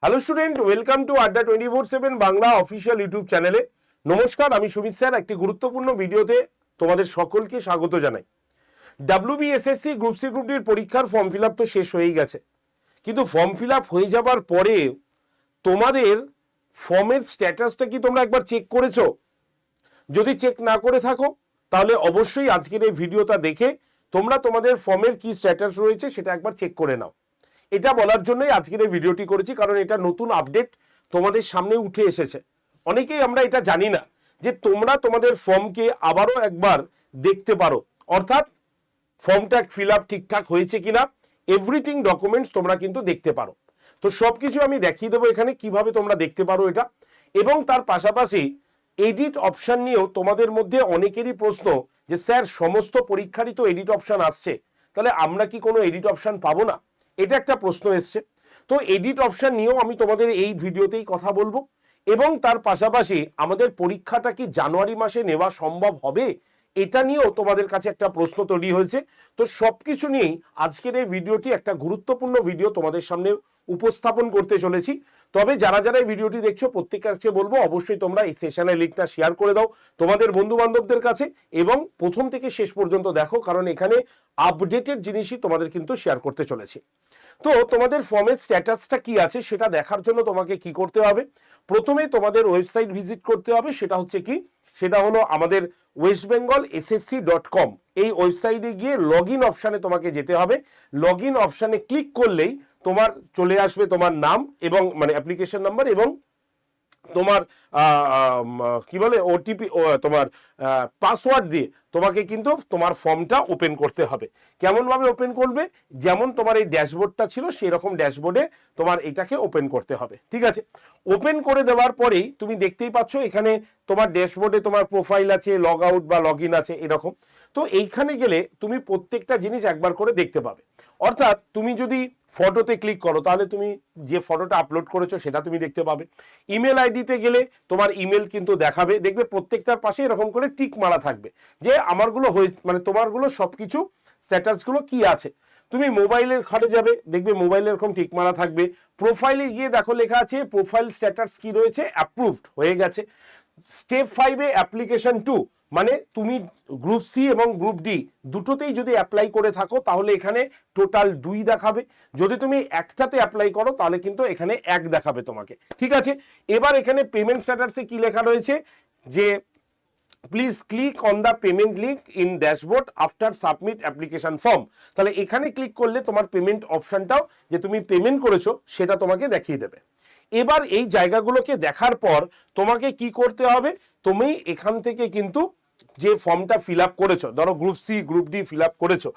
Hello student, welcome to আড্ডা 24/7 Bangla official YouTube চ্যানেলে। নমস্কার, আমি সুমিত স্যার। একটি গুরুত্বপূর্ণ ভিডিওতে তোমাদের সকলকে স্বাগত জানাই। ডাব্লিউবিএসএসসি গ্রুপ সি গ্রুপ ডির পরীক্ষার ফর্ম ফিল আপ তো শেষ হয়েই গেছে, কিন্তু ফর্ম ফিল আপ হয়ে যাবার পরে তোমাদের ফর্মের স্ট্যাটাসটা কি তোমরা একবার চেক করেছো? যদি চেক না করে থাকো তাহলে অবশ্যই আজকের এই ভিডিওটা দেখে তোমরা তোমাদের ফর্মের কি স্ট্যাটাস রয়েছে সেটা একবার চেক করে নাও। এটা বলার জন্যই আজকের এই ভিডিওটি করেছি, কারণ এটা নতুন আপডেট তোমাদের সামনে উঠে এসেছে। অনেকেই আমরা এটা জানি না যে তোমরা তোমাদের ফর্মকে আবারও একবার দেখতে পারো, অর্থাৎ ফর্মটা ফিল আপ ঠিকঠাক হয়েছে কিনা, এভরিথিং ডকুমেন্টস তোমরা কিন্তু দেখতে পারো। তো সবকিছু আমি দেখিয়ে দেবো এখানে কিভাবে তোমরা দেখতে পারো এটা। এবং তার পাশাপাশি এডিট অপশন নিয়েও তোমাদের মধ্যে অনেকেরই প্রশ্ন যে স্যার সমস্ত পরীক্ষারই তো এডিট অপশন আসছে, তাহলে আমরা কি কোনো এডিট অপশন পাবো না? এটা একটা প্রশ্ন এসছে। তো এডিট অপশন নিয়েও আমি তোমাদের এই ভিডিওতেই কথা বলবো। এবং তার পাশাপাশি আমাদের পরীক্ষাটা কি জানুয়ারি মাসে নেওয়া সম্ভব হবে, এটা নিয়েও তোমাদের কাছে একটা প্রশ্ন তৈরি হয়েছে। তো সবকিছু নিয়েই আজকের এই ভিডিওটি একটা গুরুত্বপূর্ণ ভিডিও তোমাদের সামনে উপস্থাপন করতে চলেছি। তবে যারা যারা এই ভিডিওটি দেখছো প্রত্যেকের কাছে বলবো অবশ্যই তোমরা এই সেশনের লিঙ্কটা শেয়ার করে দাও তোমাদের বন্ধু বান্ধবদের কাছে, এবং প্রথম থেকে শেষ পর্যন্ত দেখো, কারণ এখানে আপডেটেড জিনিসই তোমাদের কিন্তু শেয়ার করতে চলেছি। তো তোমাদের ফর্মের স্ট্যাটাসটা কি আছে সেটা দেখার জন্য তোমাকে কি করতে হবে? প্রথমে তোমাদের ওয়েবসাইট ভিজিট করতে হবে। সেটা হচ্ছে কি, সেটা হলো আমাদের westbengalssc.com। এই ওয়েবসাইটে গিয়ে লগ ইন অপশানে তোমাকে যেতে হবে। লগ ইন অপশানে ক্লিক করলেই তোমার চলে আসবে তোমার নাম এবং মানে অ্যাপ্লিকেশন নাম্বার এবং তোমার কি বলে ওটিপি, তোমার পাসওয়ার্ড দিয়ে তোমাকে কিন্তু তোমার ফর্মটা ওপেন করতে হবে। কেমনভাবে ওপেন করবে? যেমন তোমার এই ড্যাশবোর্ডটা ছিল সেই রকম ড্যাশবোর্ডে তোমার এটাকে ওপেন করতে হবে। ঠিক আছে, ওপেন করে দেওয়ার পরেই তুমি দেখতেই পাচ্ছ এখানে তোমার ড্যাশবোর্ডে তোমার প্রোফাইল আছে, লগ আউট বা লগ ইন আছে এরকম। তো এইখানে গেলে তুমি প্রত্যেকটা জিনিস একবার করে দেখতে পাবে। অর্থাৎ তুমি যদি ফটোতে ক্লিক করো তাহলে তুমি যে ফটোটা আপলোড করেছো সেটা তুমি দেখতে পাবে। ইমেল আইডিতে গেলে তোমার ইমেল কিন্তু দেখাবে, দেখবে প্রত্যেকটার পাশে এরকম করে টিক মারা থাকবে যে আমারগুলো হয়ে মানে তোমারগুলো সবকিছু স্ট্যাটাসগুলো কি আছে। তুমি মোবাইলের ঘরে যাবে, দেখবে মোবাইলে এরকম টিক মারা থাকবে। প্রোফাইলে গিয়ে দেখো লেখা আছে প্রোফাইল স্ট্যাটাস কি রয়েছে, অ্যাপ্রুভড হয়ে গেছে। স্টেপ 5-এ অ্যাপ্লিকেশন 2, মানে তুমি গ্রুপ সি এবং গ্রুপ ডি দুটোতেই যদি অ্যাপ্লাই করে থাকো তাহলে এখানে টোটাল 2 দেখাবে। যদি তুমি একটাতে অ্যাপ্লাই করো তাহলে কিন্তু এখানে 1 দেখাবে তোমাকে। ঠিক আছে, এবার এখানে পেমেন্ট স্ট্যাটাসে কি লেখা রয়েছে যে please click on the payment link in dashboard after submit application form. তাহলে এখানে ক্লিক করলে তোমার পেমেন্ট অপশনটাও যে তুমি পেমেন্ট করেছো সেটা তোমাকে দেখিয়ে দেবে। এবার এই জায়গাগুলোকে দেখার পর তোমাকে কি করতে হবে? তুমি এখান থেকে কিন্তু যে ফর্মটা ফিল আপ করেছো, ধরো group C group D fill up করেছো,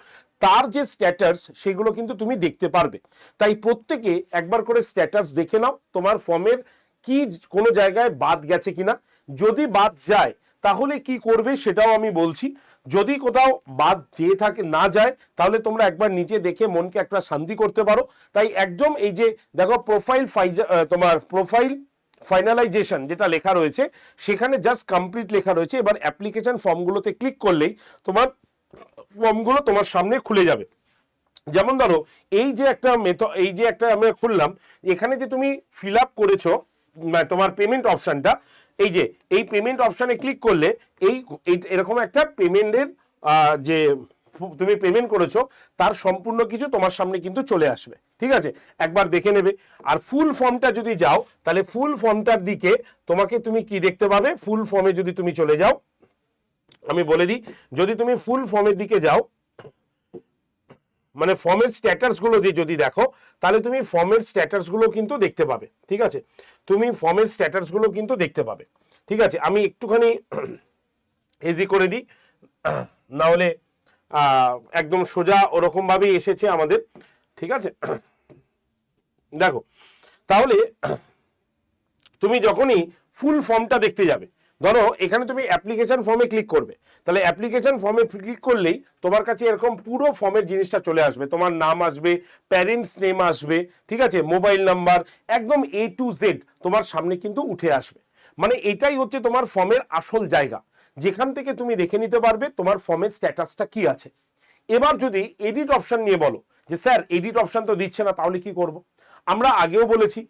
তার যে স্ট্যাটাস সেগুলো কিন্তু তুমি দেখতে পারবে। তাই প্রত্যেকে একবার করে স্ট্যাটাস দেখে নাও তোমার ফর্মের কি কোনো জায়গায় বাদ গেছে কিনা। যদি বাদ যায় তাহলে কি করবে সেটাও আমি বলছি। যদি কোথাও বাদ যেয়ে থাকে না যায় তাহলে তোমরা একবার নিচে দেখে মনকে একটা শান্তি করতে পারো। তাই একদম এই যে দেখো তোমার প্রোফাইল ফাইনালাইজেশন যেটা লেখা রয়েছে সেখানে জাস্ট কমপ্লিট লেখা রয়েছে। এবার অ্যাপ্লিকেশন ফর্মগুলোতে ক্লিক করলেই তোমার ফর্মগুলো তোমার সামনে খুলে যাবে। যেমন ধরো এই যে একটা এই যে একটা আমি খুললাম, এখানে যে তুমি ফিল আপ করেছো তোমার পেমেন্ট অপশনটা, এই যে এই পেমেন্ট অপশনে ক্লিক করলে এই এরকম একটা পেমেন্টের যে তুমি পেমেন্ট করেছো তার সম্পূর্ণ কিছু তোমার সামনে কিন্তু চলে আসবে। ঠিক আছে, একবার দেখে নেবে। আর ফুল ফর্মটা যদি যাও তাহলে ফুল ফর্মটার দিকে তোমাকে তুমি কি দেখতে পাবে? ফুল ফর্মে যদি তুমি চলে যাও, আমি বলে দিই, যদি তুমি ফুল ফর্মের দিকে যাও মানে ফর্মের স্ট্যাটাসগুলো দিয়ে যদি দেখো তাহলে তুমি ফর্মের স্ট্যাটাসগুলো কিন্তু দেখতে পাবে। ঠিক আছে, তুমি ফর্মের স্ট্যাটাসগুলো কিন্তু দেখতে পাবে। ঠিক আছে, আমি একটুখানি ইজি করে দিই, না হলে একদম সোজা ওরকমভাবেই এসেছে আমাদের। ঠিক আছে, দেখো তাহলে তুমি যখনই ফুল ফর্মটা দেখতে যাবে, ধরো এখানে তুমি অ্যাপ্লিকেশন ফর্মে ক্লিক করবে, তাহলে অ্যাপ্লিকেশন ফর্মে ক্লিক করলেই তোমার কাছে এরকম পুরো ফর্মের জিনিসটা চলে আসবে। তোমার নাম আসবে, প্যারেন্টস নেম আসবে, ঠিক আছে, মোবাইল নাম্বার, একদম A to Z তোমার সামনে কিন্তু উঠে আসবে। মানে এটাই হচ্ছে তোমার ফর্মের আসল জায়গা, যেখান থেকে তুমি দেখে নিতে পারবে তোমার ফর্মের স্ট্যাটাসটা কি আছে। এবার যদি এডিট অপশন নিয়ে বলো যে স্যার এডিট অপশন তো দিচ্ছে না, তাহলে কি করব? আমরা আগেও বলেছি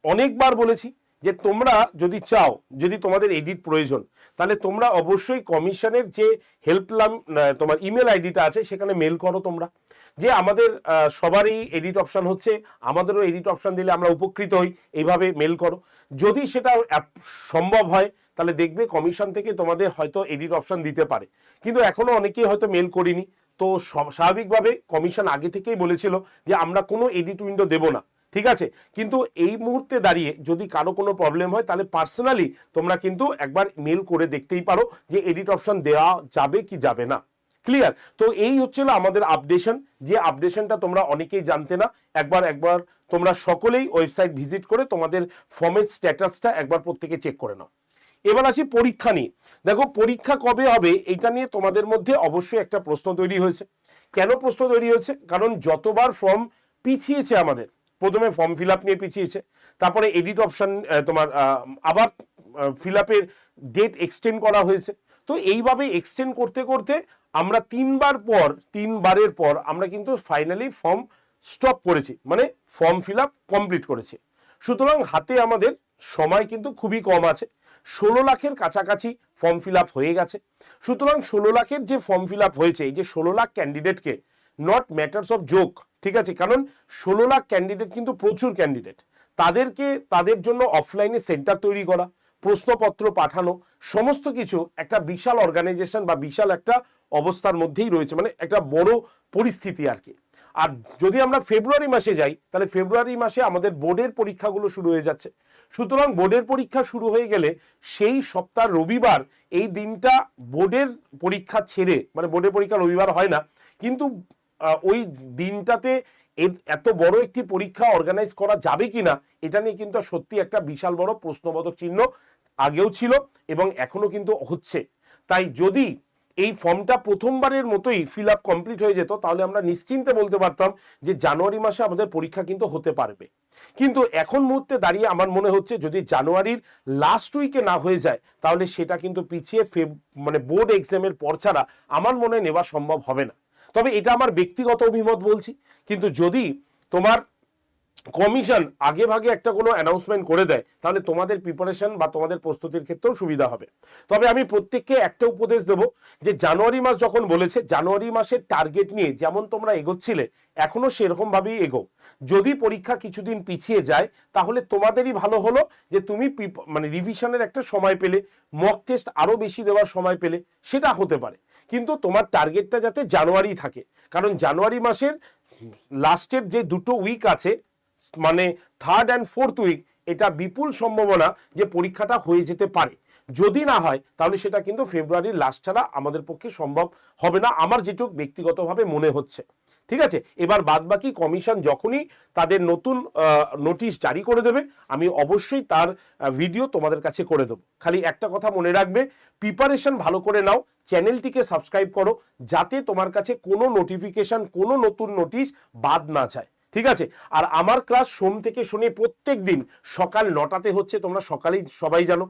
অনেকবার বলেছি যে তোমরা যদি চাও, যদি তোমাদের এডিট প্রয়োজন, তাহলে তোমরা অবশ্যই কমিশনের যে হেল্পলাইন তোমার ইমেল আইডিটা আছে সেখানে মেল করো তোমরা, যে আমাদের সবারই এডিট অপশন হচ্ছে, আমাদেরও এডিট অপশন দিলে আমরা উপকৃত হই, এইভাবে মেল করো। যদি সেটা সম্ভব হয় তাহলে দেখবে কমিশন থেকে তোমাদের হয়তো এডিট অপশন দিতে পারে, কিন্তু এখনো অনেকেই হয়তো মেল করিনি। তো স্বাভাবিকভাবে কমিশন আগে থেকেই বলেছিল যে আমরা কোনো এডিট উইন্ডো দেব না, ঠিক আছে। কিন্তু এই মুহূর্তে দাঁড়িয়ে যদি কারো কোনো প্রবলেম হয় তাহলে পার্সোনালি তোমরা কিন্তু একবার মেল করে দেখতেই পারো যে এডিট অপশন দেওয়া যাবে কি যাবে না। ক্লিয়ার? তো এই হচ্ছিল আমাদের আপডেশন, যে আপডেশনটা তোমরা অনেকেই জানতে না। একবার তোমরা সকলেই ওয়েবসাইট ভিজিট করে তোমাদের ফর্মের স্ট্যাটাসটা একবার প্রত্যেকে চেক করে নাও। এবার আসি পরীক্ষা নিয়ে। দেখো পরীক্ষা কবে হবে এটা নিয়ে তোমাদের মধ্যে অবশ্যই একটা প্রশ্ন তৈরি হয়েছে। কেন প্রশ্ন তৈরি হয়েছে? কারণ যতবার ফর্ম পিছিয়েছে আমাদের, প্রথমে ফর্ম ফিল আপ নিয়ে পিছিয়েছে, তারপরে এডিট অপশন তোমার আবার ফিল আপের ডেট এক্সটেন্ড করা হয়েছে। তো এইভাবে এক্সটেন্ড করতে করতে আমরা তিনবারের পর আমরা কিন্তু ফাইনালি ফর্ম স্টপ করেছি, মানে ফর্ম ফিল আপ কমপ্লিট করেছি। সুতরাং হাতে আমাদের সময় কিন্তু খুবই কম আছে। 16 লাখের কাছাকাছি ফর্ম ফিল আপ হয়ে গেছে। সুতরাং 16 লাখের যে ফর্ম ফিল আপ হয়েছে, এই যে 16 লাখ ক্যান্ডিডেটকে, নট ম্যাটার্স অফ জোক, ঠিক আছে, কারণ 16 লাখ ক্যান্ডিডেট কিন্তু প্রচুর ক্যান্ডিডেট, তাদের জন্য অফলাইনে সেন্টার তৈরি করা, প্রশ্নপত্র পাঠানো, সমস্ত কিছু একটা বিশাল অর্গানাইজেশন বা বিশাল একটা অবস্থার মধ্যেই রয়েছে, মানে একটা বড় পরিস্থিতি আর কি। আর যদি আমরা ফেব্রুয়ারি মাসে যাই তাহলে ফেব্রুয়ারি মাসে আমাদের বোর্ডের পরীক্ষাগুলো শুরু হয়ে যাচ্ছে। সুতরাং বোর্ডের পরীক্ষা শুরু হয়ে গেলে সেই সপ্তাহ রবিবার, এই দিনটা বোর্ডের পরীক্ষা ছেড়ে, মানে বোর্ডের পরীক্ষা রবিবার হয় না, কিন্তু ওই দিনটাতে এত বড় একটি পরীক্ষা অর্গানাইজ করা যাবে কিনা এটা নিয়ে কিন্তু সত্যি একটা বিশাল বড় প্রশ্নবোধক চিহ্ন আগেও ছিল এবং এখনো কিন্তু হচ্ছে। তাই যদি এই ফর্মটা প্রথমবারের মতোই ফিল আপ কমপ্লিট হয়ে যেত তাহলে আমরা নিশ্চিন্তে বলতে পারতাম যে জানুয়ারি মাসে আমাদের পরীক্ষা কিন্তু হতে পারবে। কিন্তু এখন মুহূর্তে দাঁড়িয়ে আমার মনে হচ্ছে যদি জানুয়ারির লাস্ট উইকে না হয়ে যায় তাহলে সেটা কিন্তু পিছিয়ে মানে বোর্ড এক্সামের পর ছাড়া আমার মনে হয় নেওয়া সম্ভব হবে না। তবে এটা আমার ব্যক্তিগত অভিমত বলছি, কিন্তু যদি তোমার কমিশন আগে ভাগে একটা কোনো অ্যানাউন্সমেন্ট করে দেয় তাহলে তোমাদের প্রিপারেশন বা তোমাদের প্রস্তুতির ক্ষেত্রেও সুবিধা হবে। তবে আমি প্রত্যেককে একটা উপদেশ দেব যে জানুয়ারি মাস যখন বলেছে, জানুয়ারি মাসের টার্গেট নিয়ে যেমন তোমরা এগোচ্ছিলে এখনো সেরকম ভাবেই এগো। যদি পরীক্ষা কিছুদিন পিছিয়ে যায় তাহলে তোমাদেরই ভালো হলো যে তুমি মানে রিভিশনের একটা সময় পেলে, মক টেস্ট আরো বেশি দেওয়ার সময় পেলে, সেটা হতে পারে। কিন্তু তোমার টার্গেটটা যাতে জানুয়ারি থাকে, কারণ জানুয়ারি মাসের লাস্টের যে দুটো উইক আছে, মানে 3rd and 4th উইক, এটা বিপুল সম্ভাবনা যে পরীক্ষাটা হয়ে যেতে পারে। যদি না হয় তাহলে সেটা কিন্তু ফেব্রুয়ারির লাস্ট ছাড়া আমাদের পক্ষে সম্ভব হবে না, আমার যেটুকু ব্যক্তিগতভাবে মনে হচ্ছে। ঠিক আছে, এবার বাদবাকি কমিশন যখনই তাদের নতুন নোটিশ জারি করে দেবে আমি অবশ্যই তার ভিডিও তোমাদের কাছে করে দেবো। খালি একটা কথা মনে রাখবে, প্রিপারেশন ভালো করে নাও, চ্যানেলটিকে সাবস্ক্রাইব করো যাতে তোমার কাছে কোনো নোটিফিকেশন, কোনো নতুন নোটিশ বাদ না যায়। ঠিক আছে, আর আমার ক্লাস সোম থেকে শনি প্রত্যেক দিন সকাল 9টাতে হচ্ছে, তোমরা সকালেই সবাই জানো।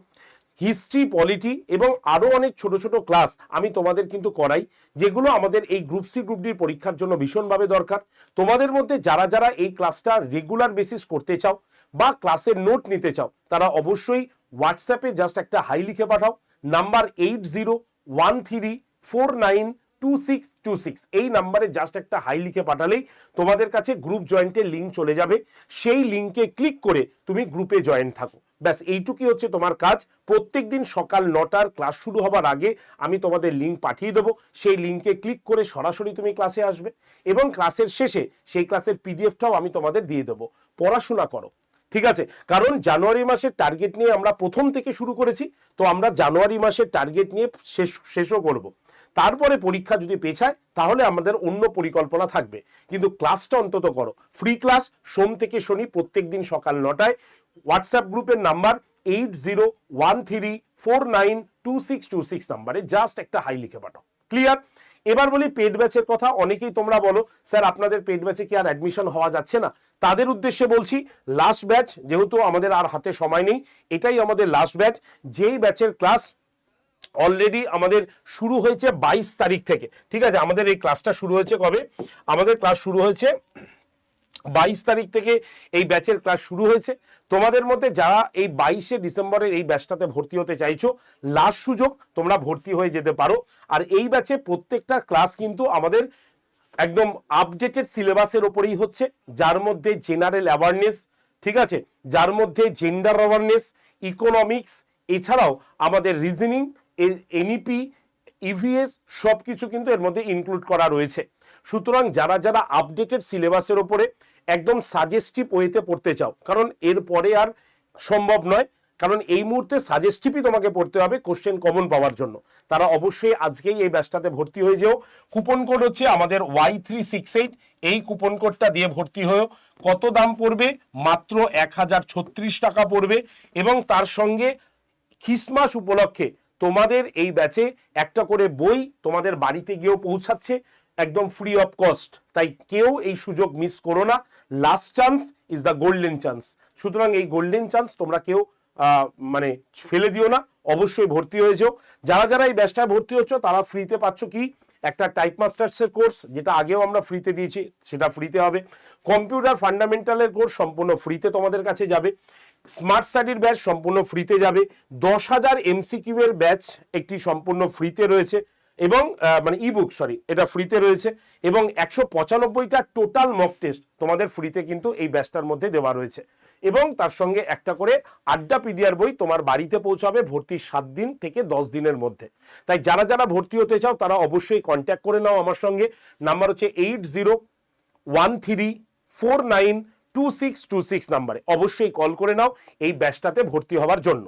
হিস্ট্রি, পলিটি এবং আরও অনেক ছোট ছোট ক্লাস আমি তোমাদের কিন্তু করাই, যেগুলো আমাদের এই গ্রুপ সি গ্রুপ ডির পরীক্ষার জন্য ভীষণভাবে দরকার। তোমাদের মধ্যে যারা যারা এই ক্লাসটা রেগুলার বেসিস করতে চাও বা ক্লাসের নোট নিতে চাও তারা অবশ্যই হোয়াটসঅ্যাপে জাস্ট একটা হাই লিখে পাঠাও, নাম্বার 8013492626, এই নাম্বারে জাস্ট একটা হাই লিখে পাঠালেই তোমাদের কাছে গ্রুপ জয়েন্টের লিঙ্ক চলে যাবে। সেই লিঙ্কে ক্লিক করে তুমি গ্রুপে জয়েন থাকো, ব্যাস এইটুকুই হচ্ছে তোমার কাজ। প্রত্যেক দিন সকাল 9টার ক্লাস শুরু হবার আগে আমি তোমাদের লিঙ্ক পাঠিয়ে দেবো, সেই লিঙ্কে ক্লিক করে সরাসরি তুমি ক্লাসে আসবে এবং ক্লাসের শেষে সেই ক্লাসের পিডিএফটাও আমি তোমাদের দিয়ে দেবো। পড়াশোনা করো, ঠিক আছে, কারণ জানুয়ারি মাসের টার্গেট নিয়ে আমরা প্রথম থেকে শুরু করেছি, তো আমরা জানুয়ারি মাসের টার্গেট নিয়ে শেষও করব। তারপরে পরীক্ষা যদি পেছায় তাহলে আমাদের অন্য পরিকল্পনা থাকবে, কিন্তু ক্লাসটা অন্তত করো। ফ্রি ক্লাস সোম থেকে শনি প্রত্যেক দিন সকাল 9টায়। হোয়াটসঅ্যাপ গ্রুপের নাম্বার 8013492626 নাম্বারে জাস্ট একটা হাই লিখে পাঠাও। ক্লিয়ার? এবার বলি পেড ব্যাচের কথা। অনেকেই তোমরা বলো স্যার আপনাদের পেড ব্যাচে কি আর অ্যাডমিশন হওয়া যাচ্ছে না? তাদের উদ্দেশ্যে বলছি, লাস্ট ব্যাচ, যেহেতু আমাদের আর হাতে সময় নেই, এটাই আমাদের লাস্ট ব্যাচ। যেই ব্যাচের ক্লাস অলরেডি আমাদের শুরু হয়েছে 22 তারিখ থেকে। ঠিক আছে, আমাদের এই ক্লাসটা শুরু হয়েছে কবে? আমাদের ক্লাস শুরু হয়েছে 22 তারিখ থেকে এই ব্যাচের ক্লাস শুরু হয়েছে। তোমাদের মধ্যে যারা এই 22শে ডিসেম্বরের এই ব্যাচটাতে ভর্তি হতে চাইছো, লাস্ট সুযোগ, তোমরা ভর্তি হয়ে যেতে পারো। আর এই ব্যাচে প্রত্যেকটা ক্লাস কিন্তু আমাদের একদম আপডেটেড সিলেবাসের ওপরেই হচ্ছে, যার মধ্যে জেনারেল অ্যাওয়ারনেস, ঠিক আছে, যার মধ্যে জেন্ডার অ্যাওয়ারনেস, ইকোনমিক্স, এছাড়াও আমাদের রিজনিং, এনইপি, ইভিএস সব কিছু কিন্তু এর মধ্যে ইনক্লুড করা রয়েছে। সুতরাং যারা যারা আপডেটেড সিলেবাসের ওপরে একদম সাজেস্টিভ ওয়েতে পড়তে চাও, কারণ এর পরে আর সম্ভব নয়, কারণ এই মুহূর্তে সাজেস্টিভই তোমাকে পড়তে হবে কোশ্চেন কমন পাওয়ার জন্য, তারা অবশ্যই আজকেই এই ব্যাচটাতে ভর্তি হয়ে যেও। কুপন কোড হচ্ছে আমাদের Y368, এই কুপন কোডটা দিয়ে ভর্তি হয়েও। কত দাম পড়বে? মাত্র 1036 টাকা পড়বে, এবং তার সঙ্গে খ্রিসমাস উপলক্ষে তোমাদের এই ব্যাচে একটা করে বই তোমাদের বাড়িতে গিয়েও পৌঁছাচ্ছে একদম ফ্রি অফ কস্ট। তাই কেউ এই সুযোগ মিস করো না, last chance is the golden chance. সুতরাং এই গোল্ডেন চান্স তোমরা কেউ মানে ফেলে দিও না, অবশ্যই ভর্তি হয়েছো। যারা যারা এই ব্যাচটায় ভর্তি হচ্ছ তারা ফ্রিতে পাচ্ছ কি, একটা টাইপ মাস্টার্সের কোর্স, যেটা আগেও আমরা ফ্রিতে দিয়েছি, সেটা ফ্রিতে হবে। কম্পিউটার ফান্ডামেন্টালের কোর্স সম্পূর্ণ ফ্রিতে তোমাদের কাছে যাবে। স্মার্ট স্টাডির ব্যাচ সম্পূর্ণ ফ্রিতে যাবে। 10,000 MCQ এর ব্যাচ একটি সম্পূর্ণ ফ্রিতে রয়েছে, এবং মানে ইবুক, সরি, এটা ফ্রিতে রয়েছে, এবং 195টা টোটাল মক টেস্ট তোমাদের ফ্রিতে কিন্তু এই ব্যাচটার মধ্যে দেওয়া রয়েছে, এবং তার সঙ্গে একটা করে আড্ডা পিডিআর বই তোমার বাড়িতে পৌঁছাবে ভর্তির 7 দিন থেকে 10 দিনের মধ্যে। তাই যারা যারা ভর্তি হতে চাও তারা অবশ্যই কন্ট্যাক্ট করে নাও আমার সঙ্গে। নাম্বার হচ্ছে 8013492626 নাম্বারে অবশ্যই কল করে নাও এই ব্যাচটাতে ভর্তি হওয়ার জন্য,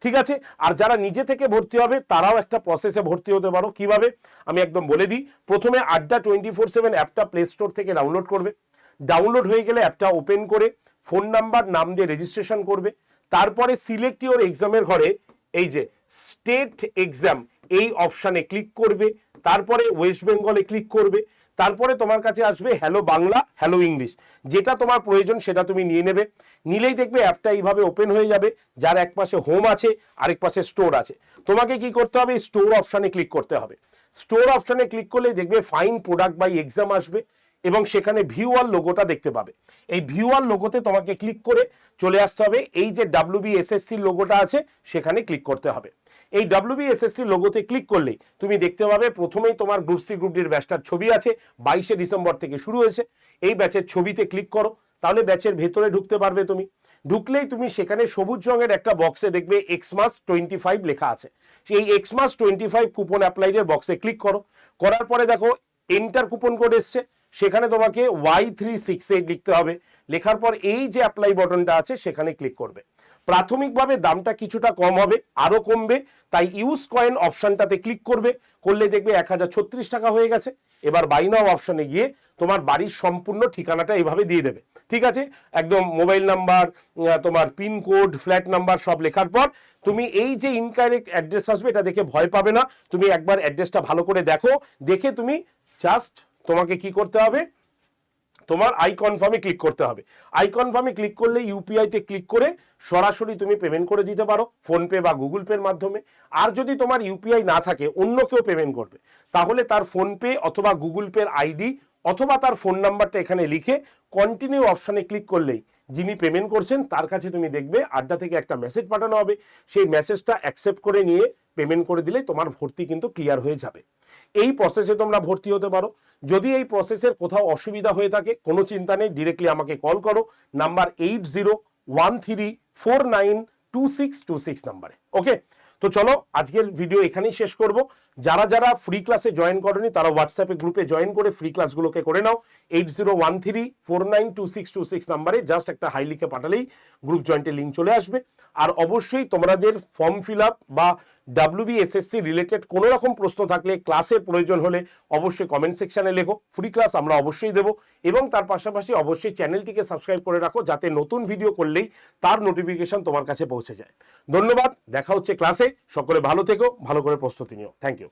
ঠিক আছে। আর যারা নিজে থেকে ভর্তি হবে তারাও একটা প্রসেসে ভর্তি হতে পারো। কিভাবে আমি একদম বলে দিই। প্রথমে আড্ডা 24/7 অ্যাপটা প্লে স্টোর থেকে ডাউনলোড করবে। ডাউনলোড হয়ে গেলে অ্যাপটা ওপেন করে ফোন নাম্বার, নাম দিয়ে রেজিস্ট্রেশন করবে। তারপরে সিলেক্ট ইওর এক্সামের ঘরে এই যে স্টেট এক্সাম এই অপশানে ক্লিক করবে, তারপরে ওয়েস্ট বেঙ্গলে ক্লিক করবে, তারপরে তোমার কাছে আসবে হ্যালো বাংলা, হ্যালো ইংলিশ, যেটা তোমার প্রয়োজন সেটা তুমি নিয়ে নেবে। নিলেই দেখবে অ্যাপটা এইভাবে ওপেন হয়ে যাবে, যার এক পাশে হোম আছে, আরেক পাশে স্টোর আছে। তোমাকে কি করতে হবে? স্টোর অপশানে ক্লিক করতে হবে। স্টোর অপশানে ক্লিক করলে দেখবে ফাইন প্রোডাক্ট বাই এক্সাম আসবে, এবং সেখানে ভিউ অল লোগোটা দেখতে পাবে। এই ভিউ অল লোগোতে তোমাকে ক্লিক করে চলে আসতে হবে, এই যে WBSSC লোগোটা আছে সেখানে ক্লিক করতে হবে। এই WBSSC লোগোতে ক্লিক করলেই তুমি দেখতে পাবে প্রথমেই তোমার গ্রুপ সি গ্রুপ ডির ব্যাচটার ছবি আছে, 22শে ডিসেম্বর থেকে শুরু হয়েছে। এই ব্যাচের ছবিতে ক্লিক করো, তাহলে ব্যাচের ভেতরে ঢুকতে পারবে। তুমি ঢুকলেই তুমি সেখানে সবুজ রঙের একটা বক্সে দেখবে এক্সমাস 25 লেখা আছে। সেই এক্সমাস 25 কুপন অ্যাপ্লাইডের বক্সে ক্লিক করো। করার পরে দেখো এন্টার কুপন কোড এসছে, সেখানে তোমাকে Y368 লিখতে হবে। লেখার পর এই যে অ্যাপ্লাই বাটনটা আছে সেখানে ক্লিক করবে। প্রাথমিকভাবে দামটা কিছুটা কম হবে, আরও কমবে, তাই ইউজ কয়েন অপশানটাতে ক্লিক করবে। করলে দেখবে 1036 টাকা হয়ে গেছে। এবার বাই নাও অপশানে গিয়ে তোমার বাড়ির সম্পূর্ণ ঠিকানাটা এইভাবে দিয়ে দেবে, ঠিক আছে। একদম মোবাইল নাম্বার, তোমার পিনকোড, ফ্ল্যাট নাম্বার সব লেখার পর তুমি এই যে ইনকারেক্ট অ্যাড্রেস আসবে এটা দেখে ভয় পাবে না। তুমি একবার অ্যাড্রেসটা ভালো করে দেখো, দেখে তুমি জাস্ট তোমাকে কি করতে হবে, তোমার আই কনফার্মে ক্লিক করতে হবে। আই কনফার্মে ক্লিক করলে ইউপিআইতে ক্লিক করে সরাসরি তুমি পেমেন্ট করে দিতে পারো ফোনপে বা গুগল পের মাধ্যমে। আর যদি তোমার ইউপিআই না থাকে, অন্য কেউ পেমেন্ট করবে, তাহলে তার ফোনপে অথবা গুগল পের আইডি অথবা তার ফোন নাম্বারটা এখানে লিখে কন্টিনিউ অপশানে ক্লিক করলেই যিনি পেমেন্ট করছেন তার কাছে তুমি দেখবে আড্ডা থেকে একটা মেসেজ পাঠানো হবে। সেই মেসেজটা অ্যাকসেপ্ট করে নিয়ে পেমেন্ট করে দিলে তোমার ভর্তি কিন্তু ক্লিয়ার হয়ে যাবে। এই প্রসেসে তোমরা ভর্তি হতে পারো। যদি এই প্রসেসের কোথাও অসুবিধা হয়ে থাকে, কোনো চিন্তা নেই, ডিরেক্টলি আমাকে কল করো নাম্বার 8013492626 নাম্বারে। ওকে, তো চলো আজকের ভিডিও এখানেই শেষ করব। যারা যারা ফ্রি ক্লাসে জয়েন করনি তারা হোয়াটসঅ্যাপে গ্রুপে জয়েন করে ফ্রি ক্লাসগুলোকে করে নাও। 8013492626 নাম্বারে জাস্ট একটা হাই লিখে পাঠালেই গ্রুপ জয়েন্টের লিঙ্ক চলে আসবে। আর অবশ্যই তোমাদের ফর্ম ফিল আপ বা WBSSC রিলেটেড কোনো রকম প্রশ্ন থাকলে, ক্লাসের প্রয়োজন হলে অবশ্যই কমেন্ট সেকশানে লেখো। ফ্রি ক্লাস আমরা অবশ্যই দেবো, এবং তার পাশাপাশি অবশ্যই চ্যানেলটিকে সাবস্ক্রাইব করে রাখো, যাতে নতুন ভিডিও করলেই তার নোটিফিকেশন তোমার কাছে পৌঁছে যায়। ধন্যবাদ, দেখা হচ্ছে ক্লাসে। সকলে ভালো থেকো, ভালো করে প্রস্তুতি নিও। Thank you.